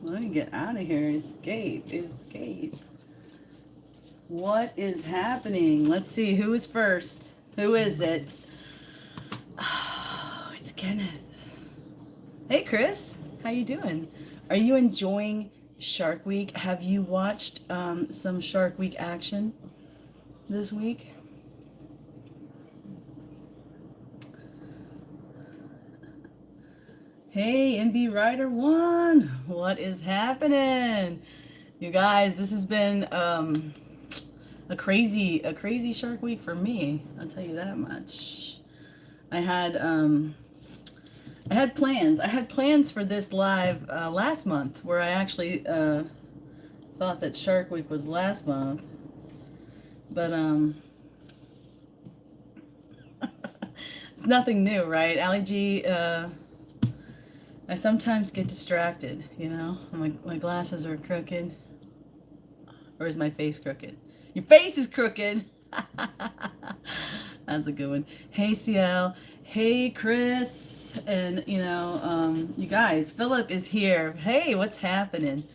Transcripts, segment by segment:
Let me get out of here. Escape. Escape. What is happening? Let's see who is first. Who is it? Oh, it's Kenneth. Hey, Chris. How you doing? Are you enjoying Shark Week? Have you watched some Shark Week action this week? Hey, MB Rider 1. What is happening? You guys, this has been a crazy Shark Week for me. I'll tell you that much. I had plans. I had plans for this live last month, where I actually thought that Shark Week was last month, but it's nothing new, right? Ali G. I sometimes get distracted, you know. My glasses are crooked, or is my face crooked? Your face is crooked. That's a good one. Hey, CL. Hey, Chris. And, you guys, Philip is here. Hey, what's happening?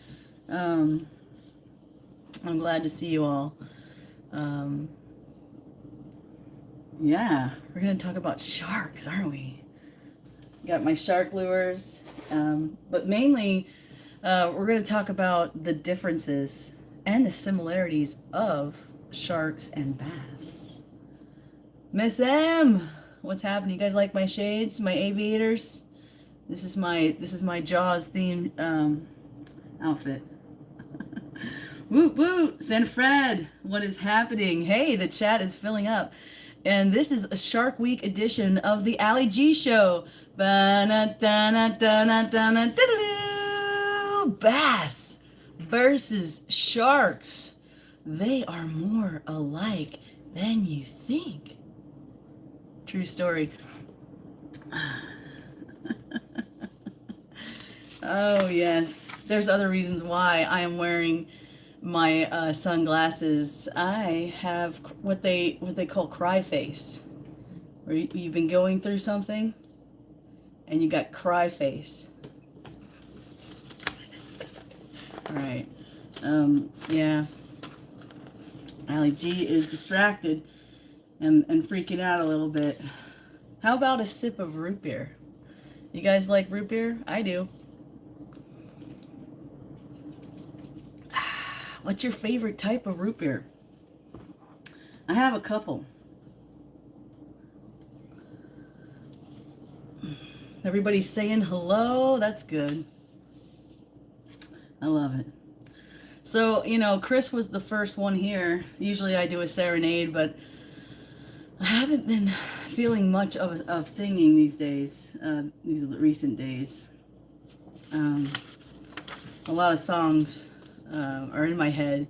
I'm glad to see you all. Yeah, we're going to talk about sharks, aren't we? Got my shark lures. But mainly, we're going to talk about the differences and the similarities of sharks and bass. Miss M, what's happening? You guys like my shades, my aviators? This is my Jaws themed outfit. Woot woot, San Fred, what is happening? Hey, the chat is filling up, and this is a Shark Week edition of the Ali G Show. Bass versus sharks. They are more alike than you think. True story. Oh yes, there's other reasons why I am wearing my sunglasses. I have what they call cry face, where you've been going through something and you got cry face. All right. Yeah. Ali G is distracted and freaking out a little bit. How about a sip of root beer? You guys like root beer? I do. What's your favorite type of root beer? I have a couple. Everybody's saying hello. That's good. I love it. So, Chris was the first one here. Usually I do a serenade, but I haven't been feeling much of singing these days, these recent days. A lot of songs are in my head,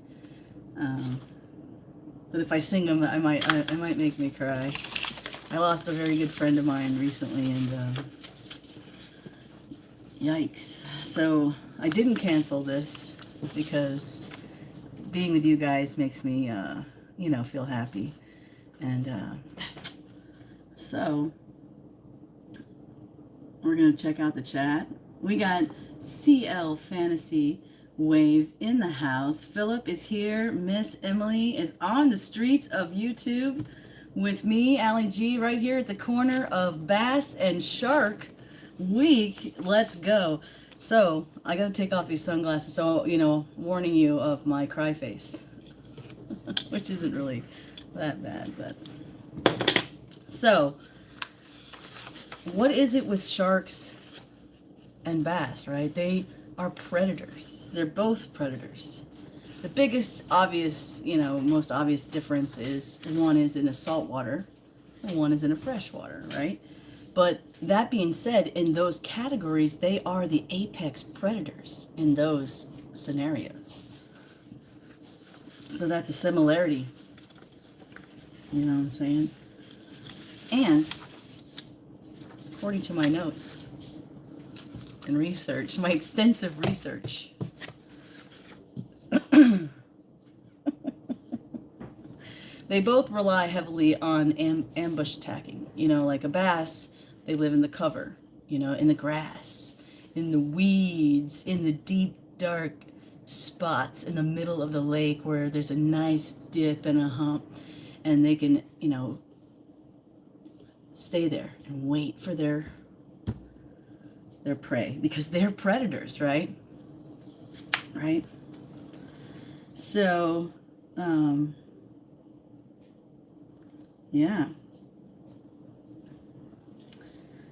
but if I sing them, I might make me cry. I lost a very good friend of mine recently, and yikes. So I didn't cancel this because being with you guys makes me, feel happy. And so we're going to check out the chat. We got CL Fantasy Waves in the house. Philip is here. Miss Emily is on the streets of YouTube with me, Ali G, right here at the corner of Bass and Shark Week. Let's go. So I gotta take off these sunglasses, so warning you of my cry face, which isn't really that bad, but so what is it with sharks and bass, right? They are predators. They're both predators. The biggest obvious, most obvious difference is one is in a saltwater and one is in a freshwater, right? But that being said, in those categories, they are the apex predators in those scenarios. So that's a similarity. You know what I'm saying? And according to my notes and research, my extensive research, they both rely heavily on ambush attacking. Like a bass, they live in the cover, in the grass, in the weeds, in the deep dark spots in the middle of the lake where there's a nice dip and a hump, and they can, stay there and wait for their prey, because they're predators, right? Right? So, yeah.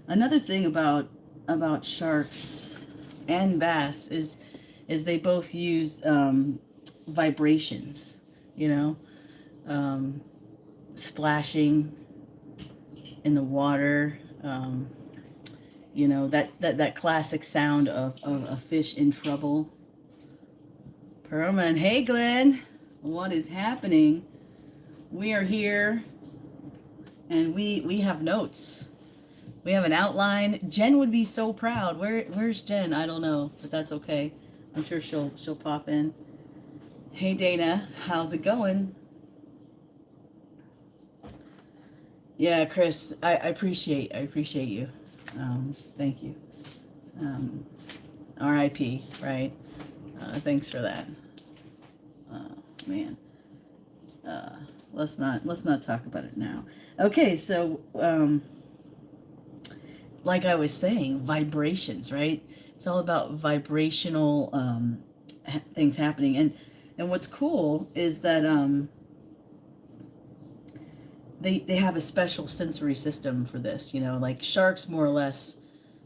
Another thing about sharks and bass is they both use vibrations, splashing in the water, that classic sound of a fish in trouble. Perlman, hey Glenn, what is happening? We are here, and we have notes. We have an outline. Jen would be so proud. Where's Jen? I don't know, but that's okay. I'm sure she'll pop in. Hey Dana, how's it going? Yeah, Chris, I appreciate you. Thank you. R.I.P. Right? Thanks for that. Man. Let's not talk about it now. Okay, so like I was saying, vibrations, right? It's all about vibrational things happening, and what's cool is that they have a special sensory system for this. Like sharks, more or less,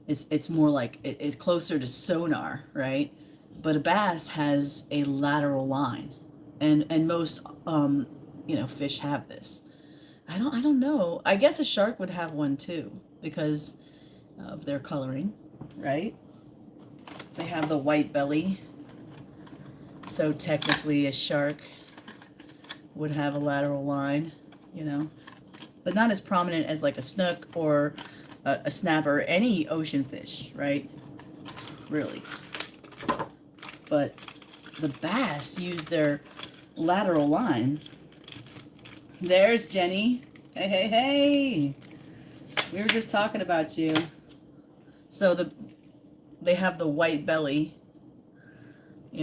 it's more like it's closer to sonar, right? But a bass has a lateral line, and most fish have this. I don't know. I guess a shark would have one too, because of their coloring, right? They have the white belly, so technically a shark would have a lateral line, but not as prominent as like a snook or a snapper, any ocean fish, right? Really. But the bass use their lateral line. There's Jenny. Hey, hey, hey. We were just talking about you. So they have the white belly, We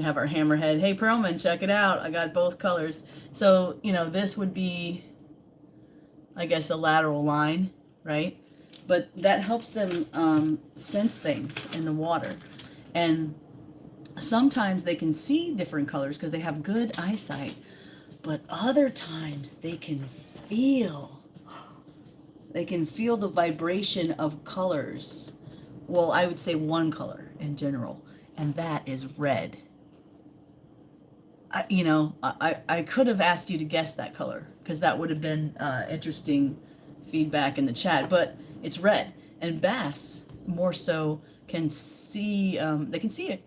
have our hammerhead. Hey, Perlman, check it out. I got both colors. So, this would be, I guess, a lateral line, right? But that helps them sense things in the water. And sometimes they can see different colors because they have good eyesight. But other times they can feel the vibration of colors. Well, I would say one color in general, and that is red. I could have asked you to guess that color, because that would have been interesting feedback in the chat, but it's red. And bass more so can see, they can see it,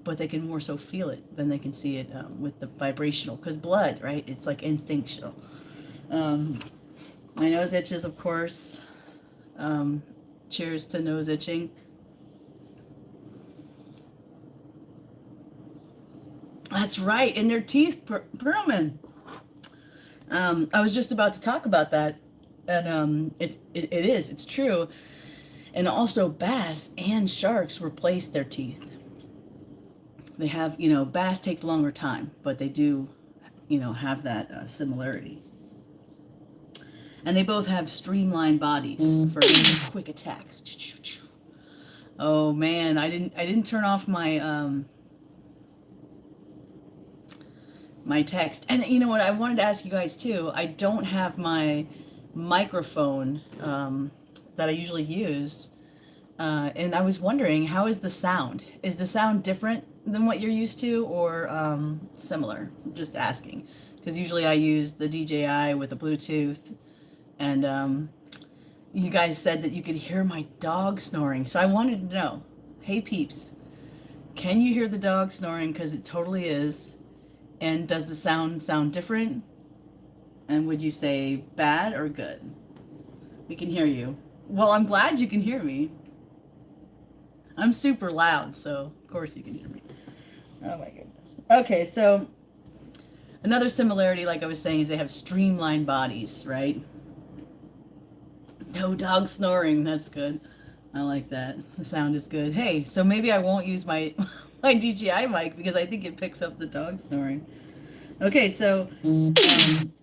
but they can more so feel it than they can see it with the vibrational, because blood, right? It's like instinctual. My nose itches, of course. Cheers to nose itching. That's right, in their teeth, Perlman. I was just about to talk about that, and it's true. And also bass and sharks replace their teeth. They have, bass takes a longer time, but they do, have that similarity. And they both have streamlined bodies for quick attacks. Oh man, I didn't turn off my my text. And you know what? I wanted to ask you guys too. I don't have my microphone that I usually use, and I was wondering, how is the sound? Is the sound different than what you're used to, or similar? Just asking, because usually I use the DJI with the Bluetooth. And you guys said that you could hear my dog snoring. So I wanted to know, hey peeps, can you hear the dog snoring? Because it totally is. And does the sound different? And would you say bad or good? We can hear you. Well, I'm glad you can hear me. I'm super loud, so of course you can hear me. Oh my goodness. Okay, so another similarity, like I was saying, is they have streamlined bodies, right? No dog snoring. That's good. I like that. The sound is good. Hey, so maybe I won't use my my DJI mic because I think it picks up the dog snoring. Okay, so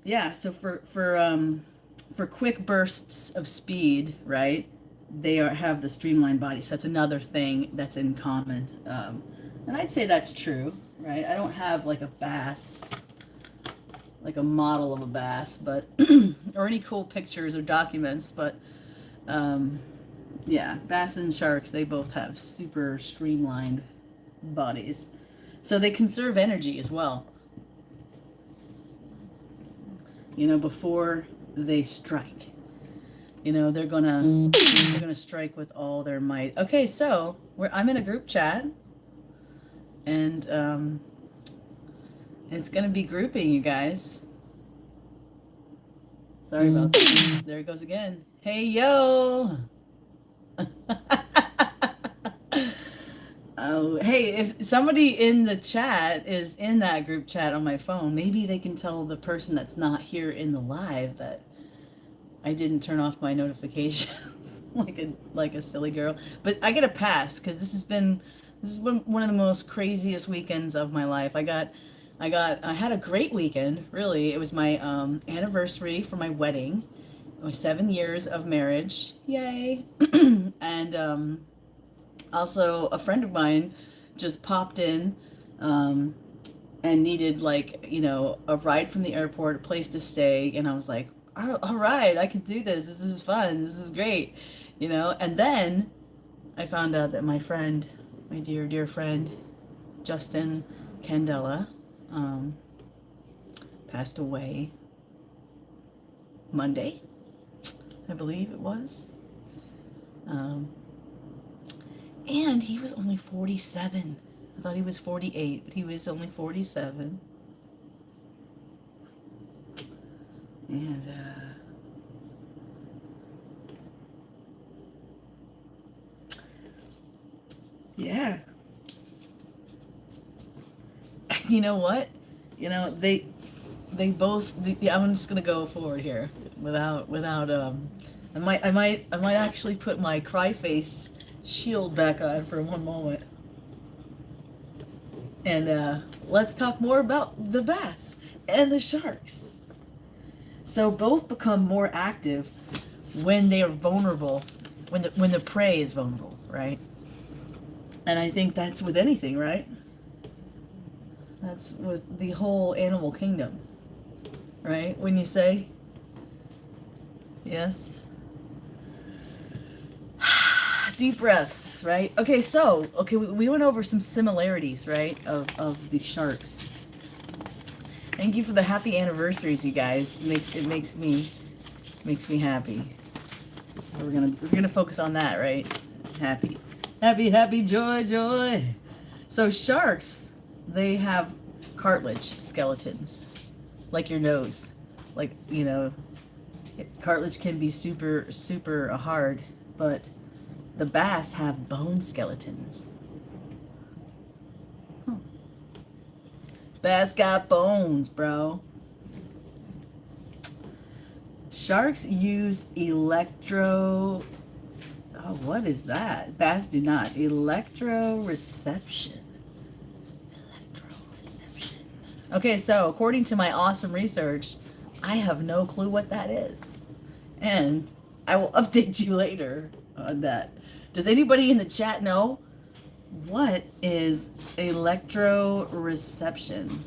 yeah, so for quick bursts of speed, right? They have the streamlined body. So that's another thing that's in common, and I'd say that's true, right? I don't have like a bass, like a model of a bass, but or any cool pictures or documents, but yeah, bass and sharks, they both have super streamlined bodies. So they conserve energy as well, before they strike. They're gonna strike with all their might. Okay, so I'm in a group chat, and it's gonna be grouping, you guys. Sorry about that. There it goes again. Hey yo. Oh, hey, if somebody in the chat is in that group chat on my phone, maybe they can tell the person that's not here in the live that I didn't turn off my notifications like a silly girl. But I get a pass because this has been one of the most craziest weekends of my life. I had a great weekend, really. It was my anniversary for my wedding, my 7 years of marriage. Yay. And also a friend of mine just popped in and needed a ride from the airport, a place to stay, and I was like, all right, I can do this. This is fun. This is great. And then I found out that my friend, my dear, dear friend, Justin Candela, passed away Monday, I believe it was. And he was only 47. I thought he was 48, but he was only 47. And yeah. You know what? They both. I'm just gonna go forward here without. I might actually put my cry face shield back on for one moment. And let's talk more about the bass and the sharks. So both become more active when they are vulnerable, when the prey is vulnerable, right? And I think that's with anything, right? That's with the whole animal kingdom, right? When you say yes. Deep breaths, right? Okay, we went over some similarities, right, of the sharks. Thank you for the happy anniversaries, you guys. It makes me happy. We're gonna focus on that, right? Happy, joy. So sharks, they have cartilage skeletons, like your nose, cartilage can be super hard, but the bass have bone skeletons. Bass got bones, bro. Sharks use what is that? Bass do not. Electroreception. Okay, so according to my awesome research, I have no clue what that is. And I will update you later on that. Does anybody in the chat know what is electroreception?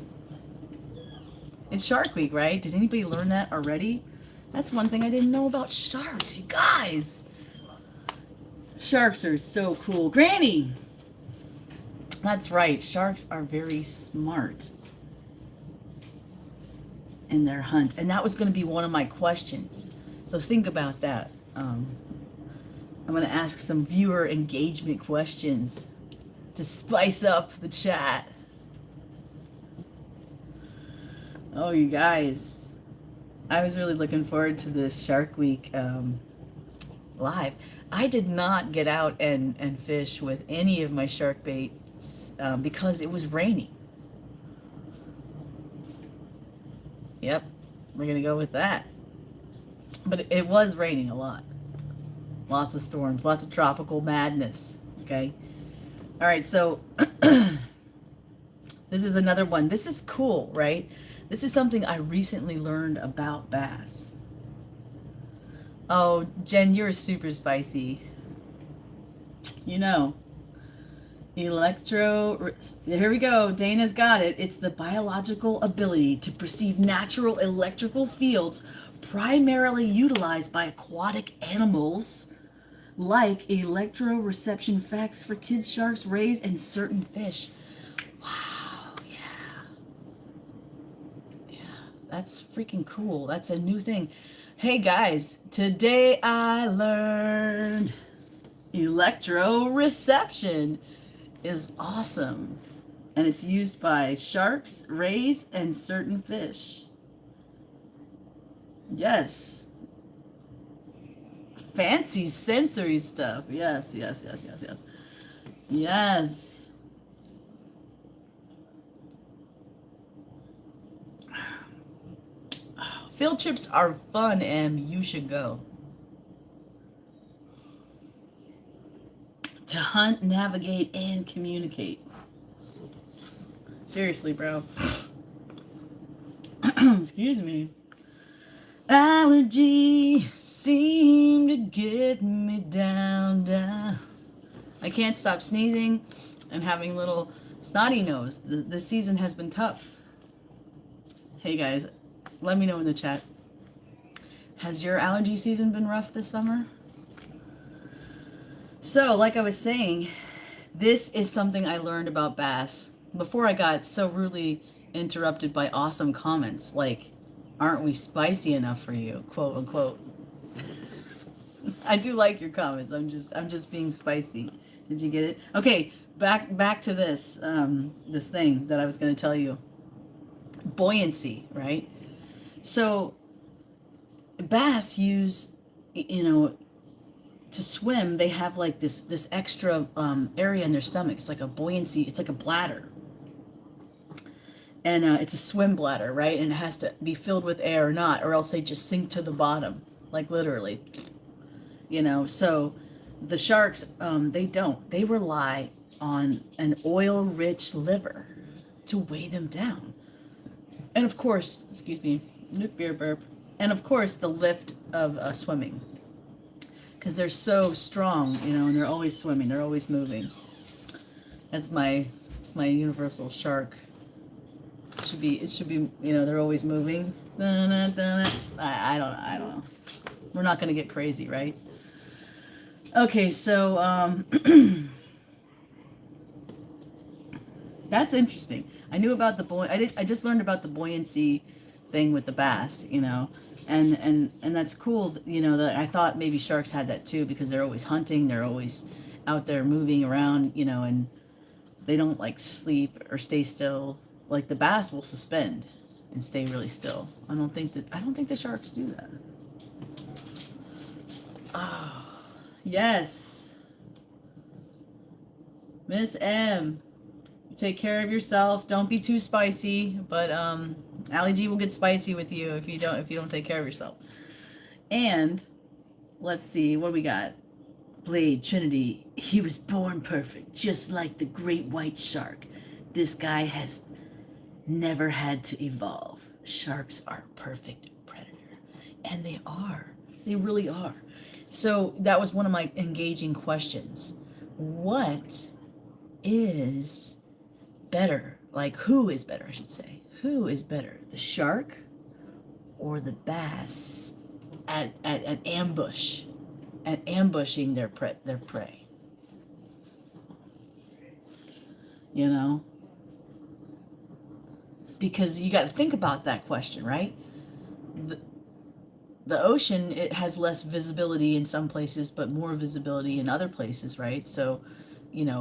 It's Shark Week, right? Did anybody learn that already? That's one thing I didn't know about sharks, you guys. Sharks are so cool. Granny! That's right. Sharks are very smart in their hunt. And that was going to be one of my questions. So think about that. I'm going to ask some viewer engagement questions to spice up the chat. Oh, you guys. I was really looking forward to this Shark Week live. I did not get out and fish with any of my shark baits because it was raining. Yep, we're going to go with that. But it was raining a lot. Lots of storms, lots of tropical madness, okay? All right, so this is another one. This is cool, right? This is something I recently learned about bass. Oh, Jen, you're super spicy. You know, here we go. Dana's got it. It's the biological ability to perceive natural electrical fields primarily utilized by aquatic animals like electroreception facts for kids, sharks, rays, and certain fish. Wow, yeah. Yeah, that's freaking cool. That's a new thing. Hey guys, today I learned electroreception is awesome. And it's used by sharks, rays, and certain fish. Yes. Fancy sensory stuff. Yes, yes, yes, yes, yes. Yes. Field trips are fun and you should go. To hunt, navigate, and communicate. Seriously, bro. Excuse me. Allergy seem to get me down. I can't stop sneezing. I'm having little snotty nose. This season has been tough. Hey guys, let me know in the chat. Has your allergy season been rough this summer? So, like I was saying, this is something I learned about bass before I got so rudely interrupted by awesome comments like, aren't we spicy enough for you, quote unquote. I do like your comments. I'm just being spicy. Did you get it? Okay, back to this this thing that I was going to tell you. Buoyancy, right? So bass use, to swim. They have like this extra area in their stomach. It's like a buoyancy. It's like a bladder, and it's a swim bladder, right? And it has to be filled with air or not, or else they just sink to the bottom, like literally. So the sharks, they don't. They rely on an oil-rich liver to weigh them down. And of course, excuse me, beer burp. And of course, the lift of swimming, because they're so strong, and they're always swimming, they're always moving. It's my universal shark. It should be, they're always moving. I don't know. We're not gonna get crazy, right? Okay, so that's interesting. I knew about the I just learned about the buoyancy thing with the bass, and that's cool. That I thought maybe sharks had that too, because they're always hunting, they're always out there moving around, and they don't like sleep or stay still. Like the bass will suspend and stay really still. I don't think the sharks do that. Oh, yes, Miss M. Take care of yourself. Don't be too spicy, but Ali G will get spicy with you if you don't take care of yourself. And let's see what we got. Blade Trinity. He was born perfect, just like the great white shark. This guy has never had to evolve. Sharks are a perfect predator, and they are. They really are. So that was one of my engaging questions. What is better? Like, who is better, I should say. Who is better, the shark or the bass at ambush, at ambushing their prey? Because you got to think about that question, right? The ocean, it has less visibility in some places, but more visibility in other places, right? So,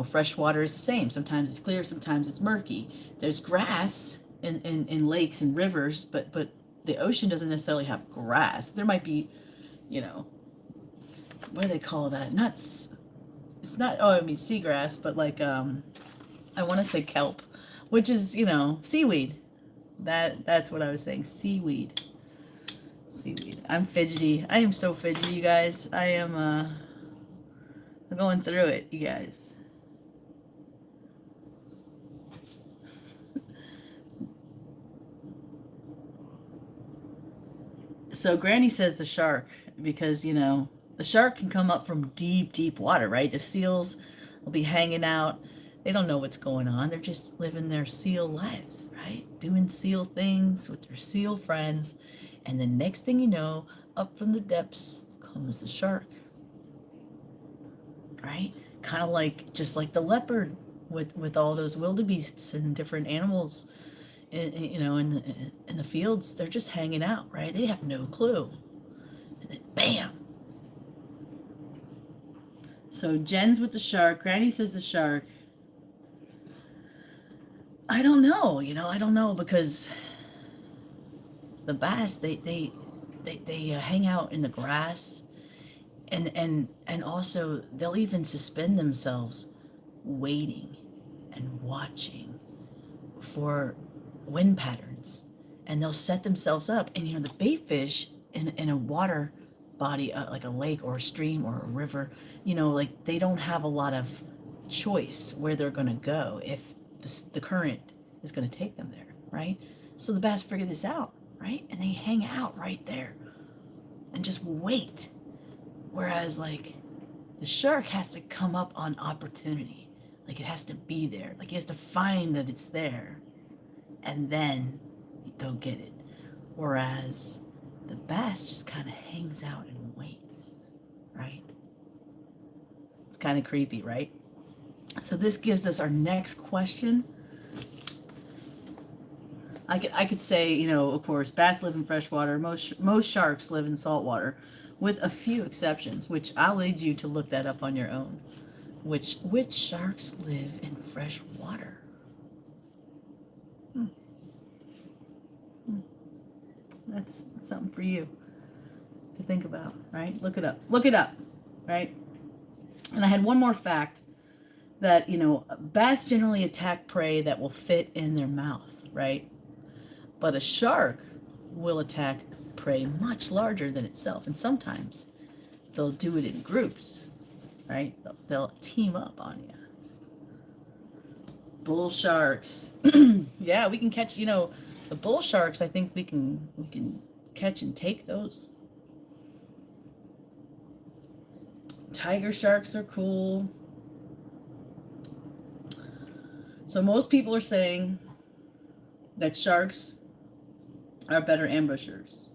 fresh water is the same. Sometimes it's clear, sometimes it's murky. There's grass in lakes and rivers, but the ocean doesn't necessarily have grass. There might be, what do they call that? It's not, oh, I mean seagrass, but like, I want to say kelp, which is, seaweed. That's what I was saying, seaweed. I'm fidgety. I am so fidgety, you guys. I'm going through it, you guys. So Granny says the shark because, the shark can come up from deep, deep water, right? The seals will be hanging out. They don't know what's going on. They're just living their seal lives, right? Doing seal things with their seal friends. And the next thing you know, up from the depths comes the shark, right? Kind of like, just like the leopard with all those wildebeests and different animals in the fields. They're just hanging out, right? They have no clue. And then bam. So Jen's with the shark. Granny says the shark. I don't know. I don't know, because the bass, they hang out in the grass, and also they'll even suspend themselves, waiting and watching for wind patterns, and they'll set themselves up. And the bait fish in a water body, like a lake or a stream or a river, like they don't have a lot of choice where they're going to go if the current is going to take them there, right? So the bass figure this out, right? And they hang out right there and just wait. Whereas, like, the shark has to come up on opportunity. Like, it has to be there. Like, it has to find that it's there and then go get it. Whereas the bass just kind of hangs out and waits, right? It's kind of creepy, right? So this gives us our next question. I could say, of course, bass live in freshwater. Most sharks live in saltwater, with a few exceptions, which I'll lead you to look that up on your own. Which sharks live in fresh water? That's something for you to think about, right? Look it up. Look it up, right? And I had one more fact that, bass generally attack prey that will fit in their mouth, right? But a shark will attack prey much larger than itself. And sometimes they'll do it in groups, right? They'll team up on you. Bull sharks. Yeah, we can catch, the bull sharks. I think we can catch and take those. Tiger sharks are cool. So most people are saying that sharks are better ambushers.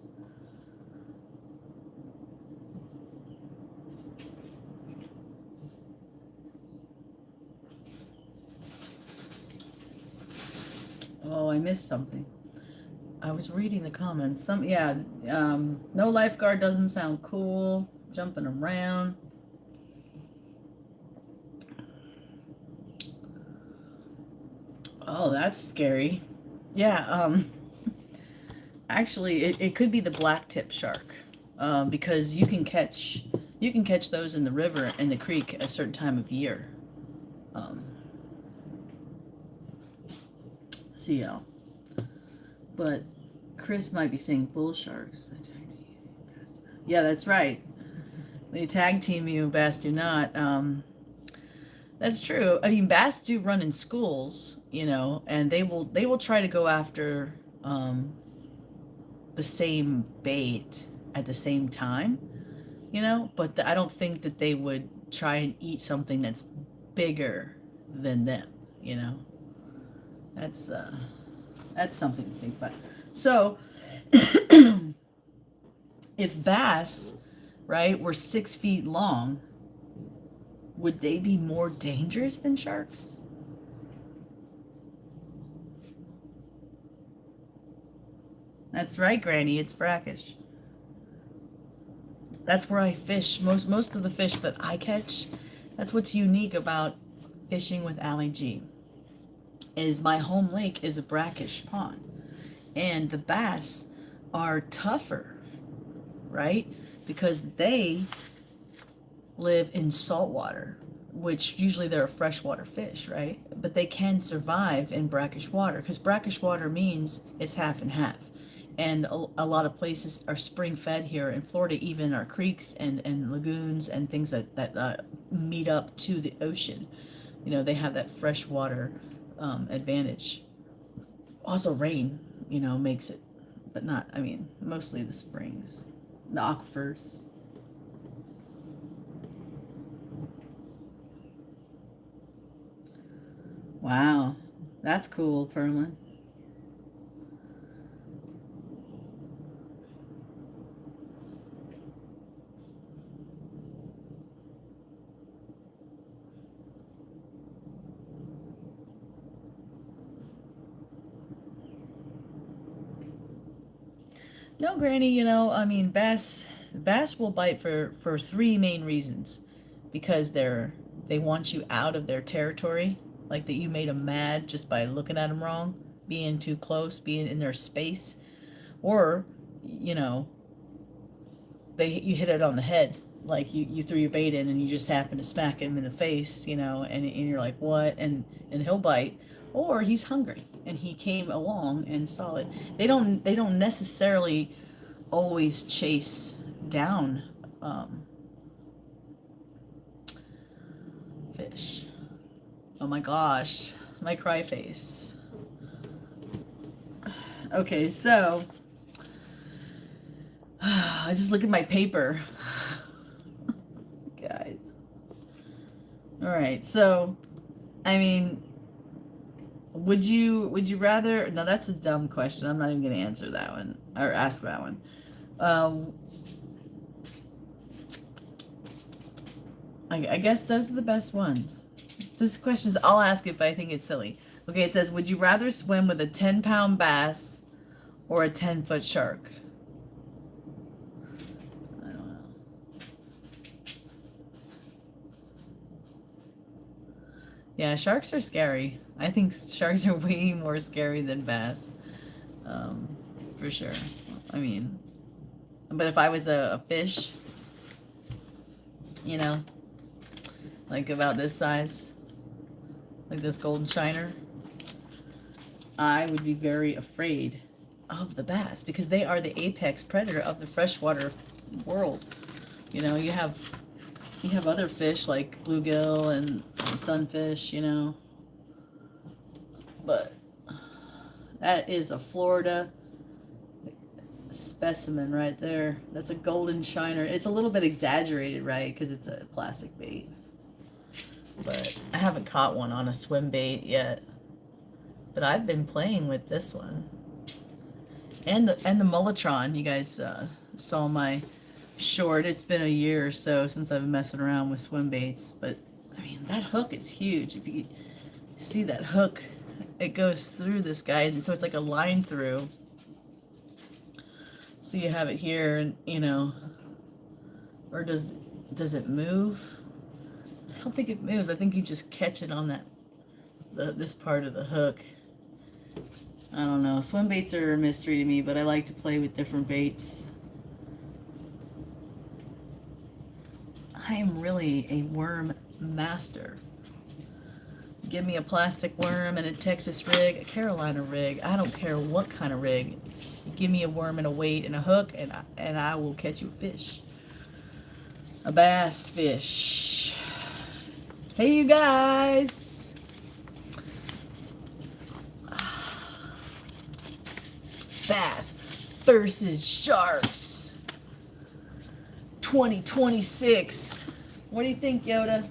Oh, I missed something. I was reading the comments. No lifeguard doesn't sound cool. Jumping around. Oh, that's scary. Yeah, actually, it could be the black tip shark, because you can catch those in the river and the creek at a certain time of year. CL. But Chris might be saying bull sharks. Yeah, that's right. They tag team you, bass do not. That's true. I mean, bass do run in schools, and they will try to go after the same bait at the same time, but I don't think that they would try and eat something that's bigger than them, That's something to think about. So if bass, right, were 6 feet long, would they be more dangerous than sharks? That's right, Granny. It's brackish. That's where I fish. Most of the fish that I catch, that's what's unique about fishing with Allie G, is my home lake is a brackish pond. And the bass are tougher, right? Because they live in salt water, which usually they're a freshwater fish, right? But they can survive in brackish water, because brackish water means it's half and half. And a lot of places are spring fed here in Florida, even our creeks and lagoons and things that meet up to the ocean. They have that freshwater advantage. Also rain, makes it but not, I mean, mostly the springs, the aquifers. Wow, that's cool, Perlin. No, Granny, I mean, bass will bite for three main reasons. Because they want you out of their territory, like that you made them mad just by looking at them wrong, being too close, being in their space, or, you know, you hit it on the head. Like you threw your bait in and you just happen to smack him in the face, and you're like, what? And he'll bite. Or he's hungry and he came along and saw it. They don't necessarily always chase down fish. Oh my gosh, my cry face. Okay, so I just look at my paper. Guys. All right, so I mean, would you rather? No, that's a dumb question. I'm not even going to answer that one or ask that one. I guess those are the best ones. This question is, I'll ask it, but I think it's silly. Okay, it says, would you rather swim with a 10-pound bass or a 10-foot shark? I don't know. Yeah, sharks are scary. I think sharks are way more scary than bass. For sure. I mean, but if I was a fish, like about this size, like this golden shiner, I would be very afraid of the bass because they are the apex predator of the freshwater world. You have other fish like bluegill and sunfish, but that is a Florida specimen right there. That's a golden shiner. It's a little bit exaggerated, right? Because it's a plastic bait. But I haven't caught one on a swim bait yet. But I've been playing with this one. And the Mulletron. You guys saw my short. It's been a year or so since I've been messing around with swim baits. But, I mean, that hook is huge. If you see that hook, it goes through this guy. And so it's like a line through. So you have it here, and or does it move? I don't think it moves. I think you just catch it on this part of the hook. I don't know. Swim baits are a mystery to me, but I like to play with different baits. I am really a worm master. Give me a plastic worm and a Texas rig, a Carolina rig. I don't care what kind of rig. Give me a worm and a weight and a hook, and I will catch you a fish. A bass fish. Hey, you guys. Bass versus sharks. 2026. What do you think, Yoda?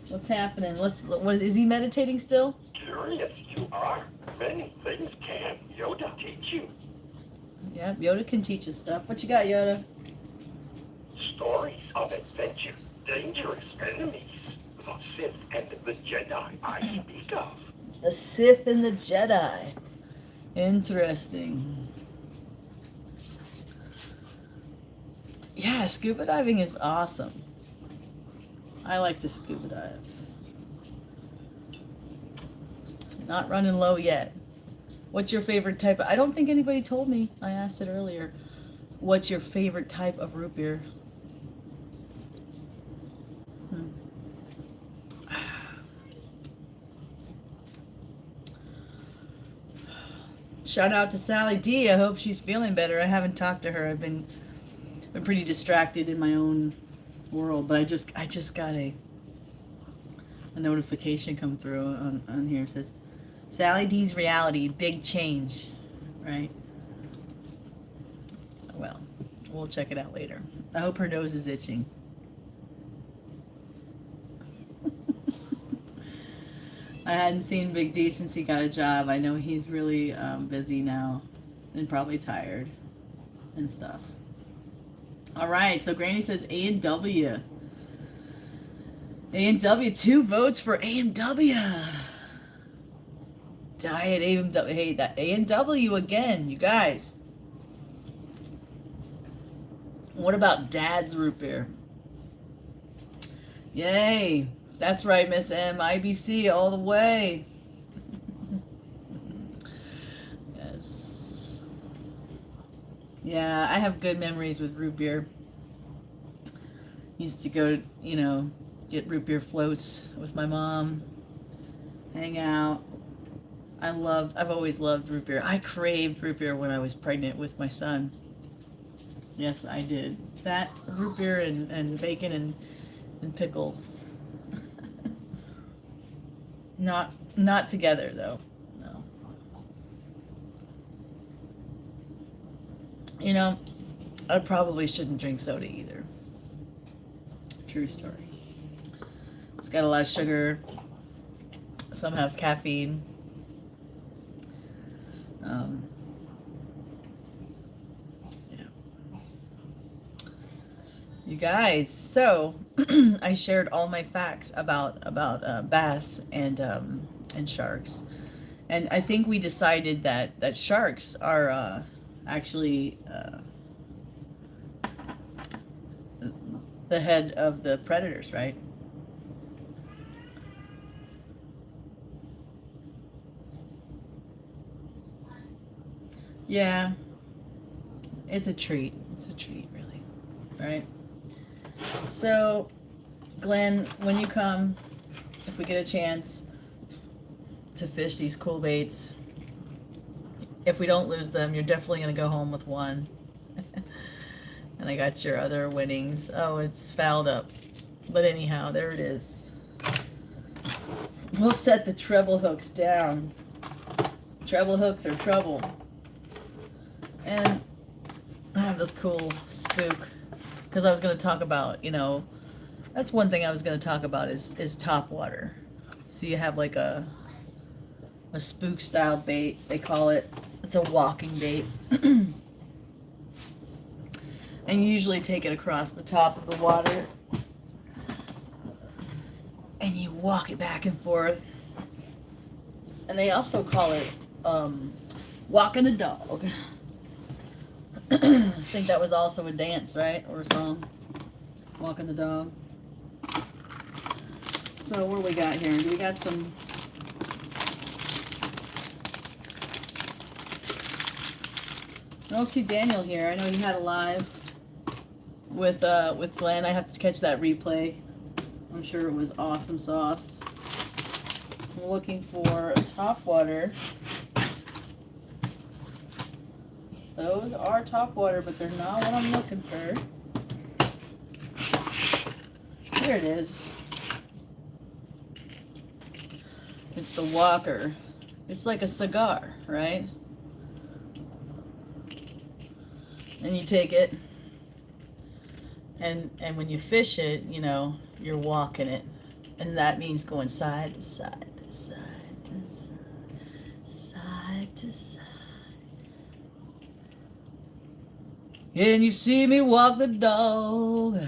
What's happening? What is he meditating still? Curious you are. Many things can Yoda teach you. Yeah, Yoda can teach us stuff. What you got, Yoda? Stories of adventure, dangerous enemies, the Sith and the Jedi I speak of. The Sith and the Jedi. Interesting. Yeah, scuba diving is awesome. I like to scuba dive. Not running low yet. What's your favorite type I don't think anybody told me. I asked it earlier. What's your favorite type of root beer? Shout out to Sally D. I hope she's feeling better. I haven't talked to her. I've been pretty distracted in my own world, but I just got a notification come through on here. It says Sally D's reality, big change, right? We'll check it out later. I hope her nose is itching. I hadn't seen Big D since he got a job. I know he's really busy now and probably tired and stuff. All right, so Granny says A&W. A&W, 2 votes for A&W. Diet A&W. Hey, that A&W again, you guys. What about Dad's root beer? Yay. That's right, Miss M. IBC all the way. Yes. Yeah, I have good memories with root beer. Used to go, get root beer floats with my mom, hang out. I've always loved root beer. I craved root beer when I was pregnant with my son. Yes, I did. That, root beer and bacon and pickles. Not together though. No. I probably shouldn't drink soda either. True story. It's got a lot of sugar. Some have caffeine. Yeah. You guys, so I shared all my facts about bass and sharks, and I think we decided that sharks are actually the head of the predators, right? Yeah, it's a treat. It's a treat, really, right? So, Glenn, when you come, if we get a chance to fish these cool baits, if we don't lose them, you're definitely going to go home with one. And I got your other winnings. Oh, it's fouled up. But anyhow, there it is. We'll set the treble hooks down. Treble hooks are trouble. And I have this cool spook. Because I was going to talk about, that's one thing I was going to talk about is top water. So you have like a spook style bait, they call it. It's a walking bait. And you usually take it across the top of the water. And you walk it back and forth. And they also call it walking the dog. I think that was also a dance, right? Or a song. Walking the dog. So what do we got here? We got some... I don't see Daniel here. I know he had a live with Glenn. I have to catch that replay. I'm sure it was awesome sauce. I'm looking for a topwater. Those are topwater, but they're not what I'm looking for. Here it is. It's the Walker. It's like a cigar, right? And you take it, and when you fish it, you're walking it, and that means going side to side to side to side, side to side. And you see me walk the dog.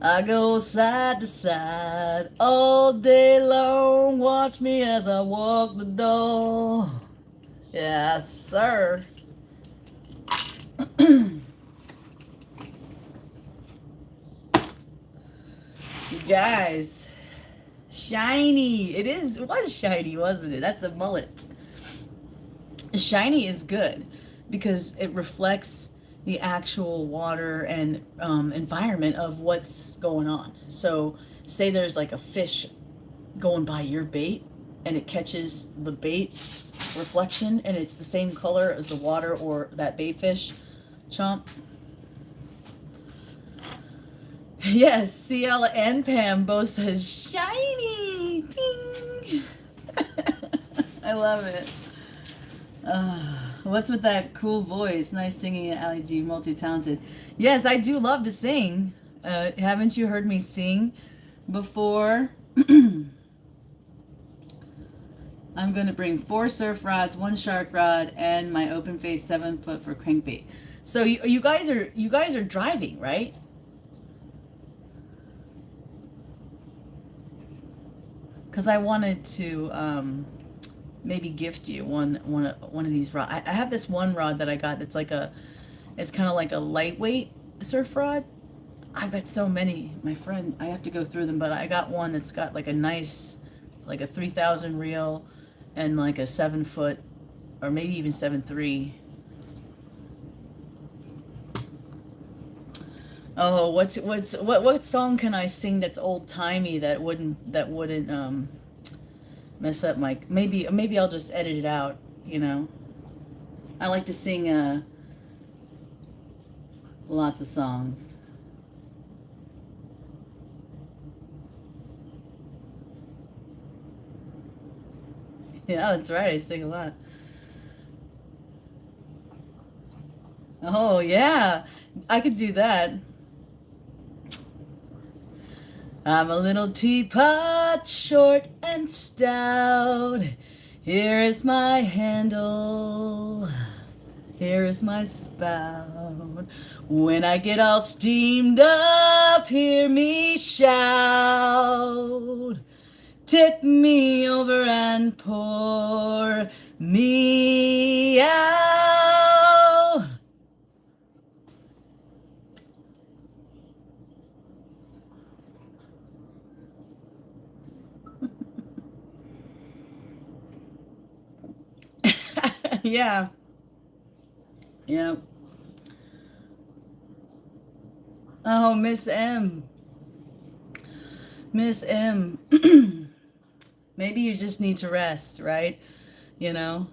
I go side to side all day long. Watch me as I walk the dog. Yes, sir. You guys, shiny. It was shiny, wasn't it? That's a mullet. Shiny is good because it reflects the actual water and environment of what's going on. So say there's like a fish going by your bait and it catches the bait reflection and it's the same color as the water or that bait fish chomp. Yes, CL and Pam both says shiny. Ping. I love it. What's with that cool voice? Nice singing, Ali G, multi-talented. Yes, I do love to sing. Haven't you heard me sing before? I'm going to bring 4 surf rods, 1 shark rod, and my open face 7-foot for crankbait. So you guys are driving, right? Because I wanted to maybe gift you one of these rods. I have this one rod that I got that's like it's kind of like a lightweight surf rod. I've got so many, my friend. I have to go through them, but I got one that's got like a nice, like a 3,000 reel, and like a 7-foot, or maybe even 7.3. Oh, what song can I sing that's old timey that wouldn't mess up my, maybe I'll just edit it out, you know. I like to sing lots of songs. Yeah, that's right. I sing a lot. Oh, yeah. I could do that. I'm a little teapot, short and stout. Here is my handle. Here is my spout. When I get all steamed up, hear me shout. Tip me over and pour me out. Yeah. Yeah. Oh, Miss M. Miss M. Maybe you just need to rest, right? You know?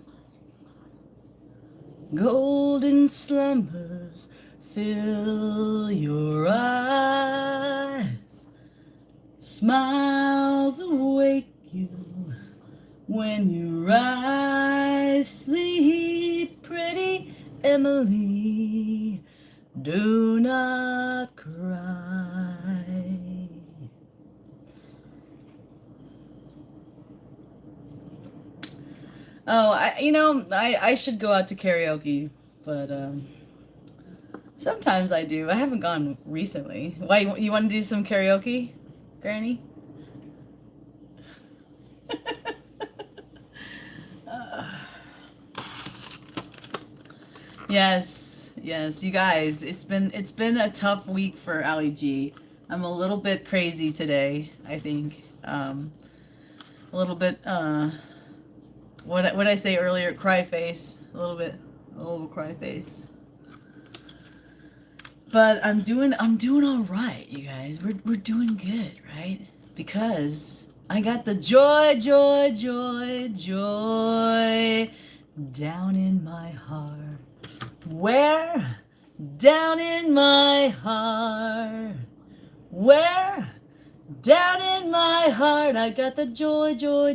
Golden slumbers fill your eyes. Smiles awake you when you rise. Sleep, pretty Emily. Do not cry. Oh, I should go out to karaoke, but sometimes I do. I haven't gone recently. Why, you want to do some karaoke, Granny? Yes, yes, you guys. It's been a tough week for Ali G. I'm a little bit crazy today, I think. A little bit what I say earlier, cry face. A little cry face. But I'm doing all right, you guys. We're doing good, right? Because I got the joy down in my heart. Where? Down in my heart. Where? Down in my heart. I got the joy down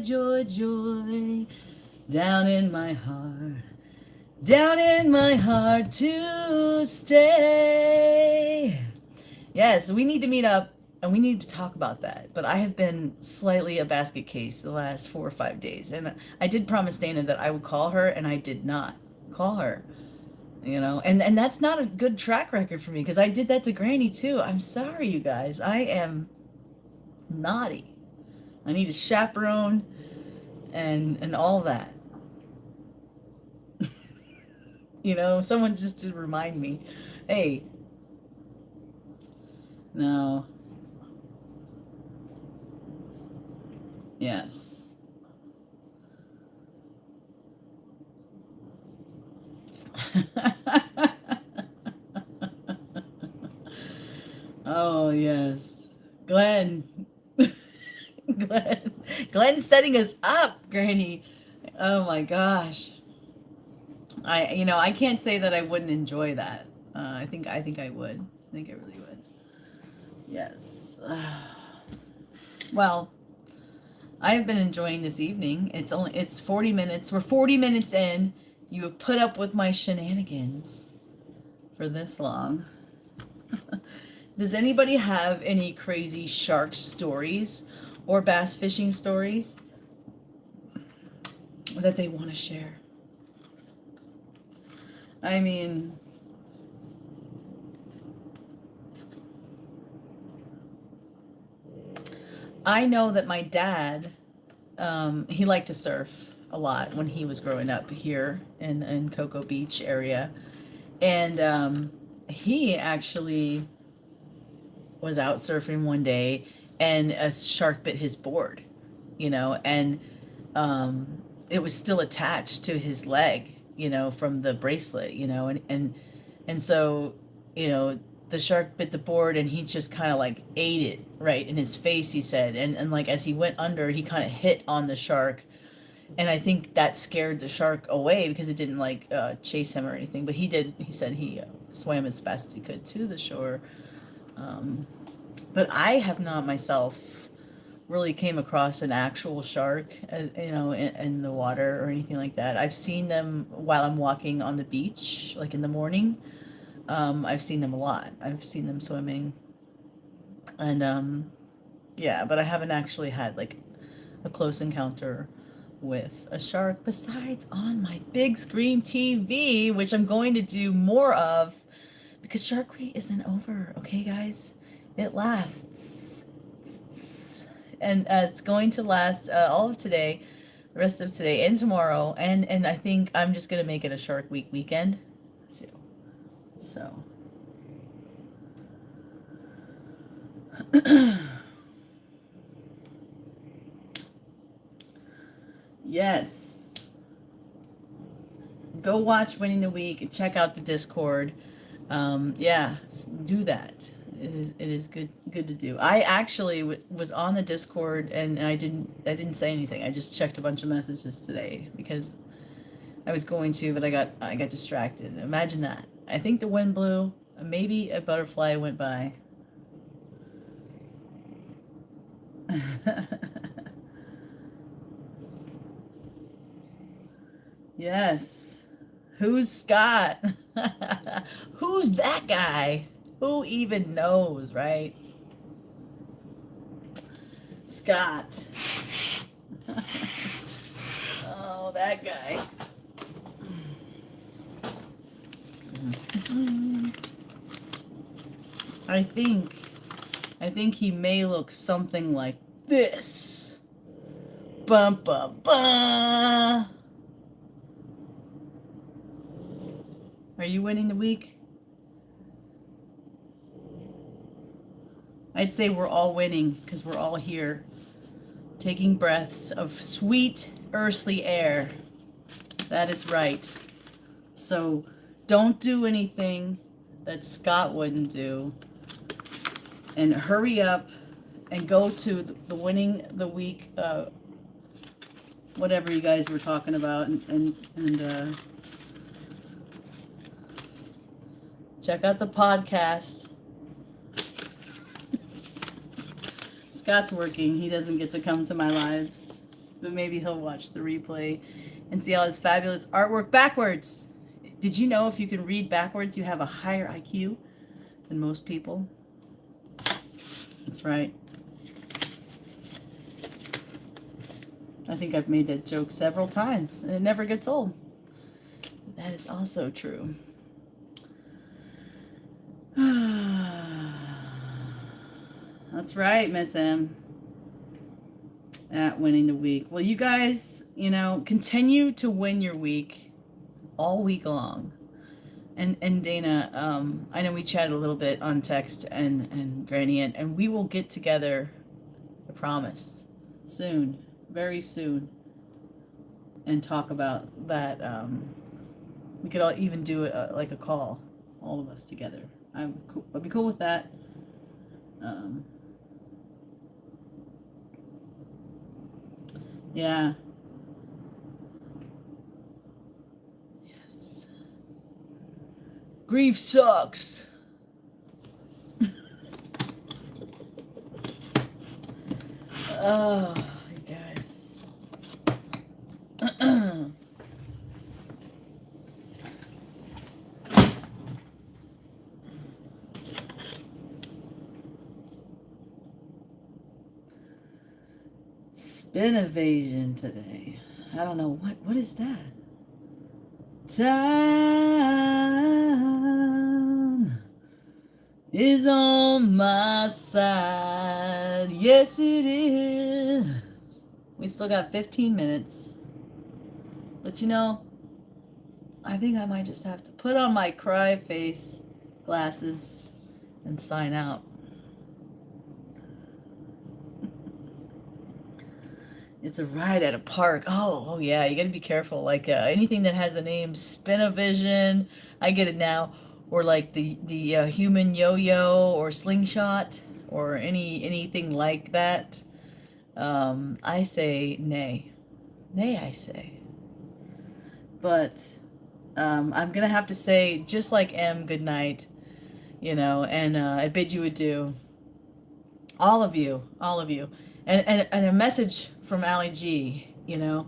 in my heart. Down in my heart to stay. Yes, we need to meet up and we need to talk about that. But I have been slightly a basket case the last 4 or 5 days. And I did promise Dana that I would call her, and I did not call her. You know, and that's not a good track record for me, because I did that to Granny too. I'm sorry, you guys. I am naughty. I need a chaperone and all that. You know, someone just to remind me, hey, no. Yes. Oh, yes. Glenn. Glenn's setting us up, Granny. Oh my gosh. I can't say that I wouldn't enjoy that. I think I would. I think I really would. Yes. Well, I have been enjoying this evening. It's 40 minutes. We're 40 minutes in, you have put up with my shenanigans for this long. Does anybody have any crazy shark stories or bass fishing stories that they want to share? I mean, I know that my dad, he liked to surf a lot when he was growing up here in Cocoa Beach area. And he actually was out surfing one day and a shark bit his board, and it was still attached to his leg, from the bracelet, and so, the shark bit the board and he just kind of like ate it right in his face, he said. And like as he went under, he kind of hit on the shark. And I think that scared the shark away because it didn't like chase him or anything. But he said he swam as fast as he could to the shore. But I have not myself really came across an actual shark, in the water or anything like that. I've seen them while I'm walking on the beach, like in the morning. I've seen them a lot. I've seen them swimming. And yeah, but I haven't actually had like a close encounter with a shark besides on my big screen TV, which I'm going to do more of because Shark Week isn't over, okay, guys? It lasts. And it's going to last all of today, the rest of today and tomorrow, and I think I'm just going to make it a Shark Week weekend. So. Yes. Go watch Winning the Week and check out the Discord. Yeah, do that. It is good to do. I actually was on the Discord and I didn't say anything. I just checked a bunch of messages today because I was going to, but I got distracted. Imagine that. I think the wind blew. Maybe a butterfly went by. Yes. Who's Scott? Who's that guy? Who even knows, right? Scott. Oh, that guy. I think he may look something like this. Bum bum bum. Are you winning the week? I'd say we're all winning because we're all here taking breaths of sweet earthly air. That is right. So don't do anything that Scott wouldn't do. And hurry up and go to the winning the week, whatever you guys were talking about, and check out the podcast. Scott's working. He doesn't get to come to my lives, but maybe he'll watch the replay and see all his fabulous artwork backwards. Did you know if you can read backwards, you have a higher IQ than most people? That's right. I think I've made that joke several times, and it never gets old. That is also true. That's right, Miss M. At winning the week. Well, you guys, continue to win your week all week long. And Dana, I know we chatted a little bit on text and Granny, and we will get together, I promise, soon, very soon, and talk about that. We could all even do it like a call, all of us together. I'd be cool with that. Yeah. Yes. Grief sucks. Oh, you guys. Spin evasion today. I don't know what is that? Time is on my side. Yes, it is. We still got 15 minutes. But you know, I think I might just have to put on my cry face glasses and sign out. It's a ride at a park. Oh yeah, you gotta be careful. Like anything that has the name Spinavision, I get it now, or like the human yo-yo or slingshot or anything like that. I say nay, nay. I say, but I'm gonna have to say just like M, good night. You know, and I bid you adieu. All of you, all of you. And a message from Ali G, you know,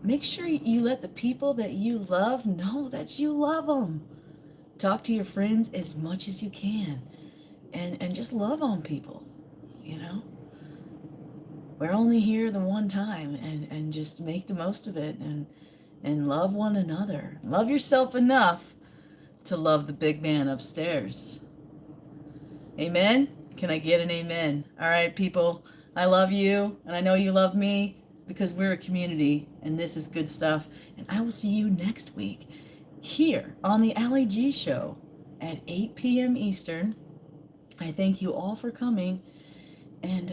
make sure you let the people that you love know that you love them. Talk to your friends as much as you can, and just love on people, you know. We're only here the one time, and just make the most of it, and love one another. Love yourself enough to love the big man upstairs. Amen? Can I get an amen? All right, people. I love you, and I know you love me because we're a community, and this is good stuff. And I will see you next week here on the Ali G Show at 8 p.m. Eastern. I thank you all for coming. And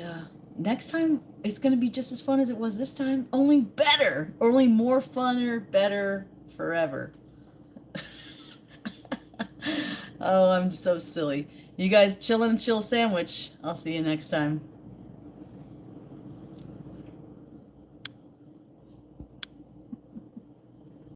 next time, it's going to be just as fun as it was this time, only better, or only more funner, better, forever. Oh, I'm so silly. You guys chill and chill sandwich. I'll see you next time.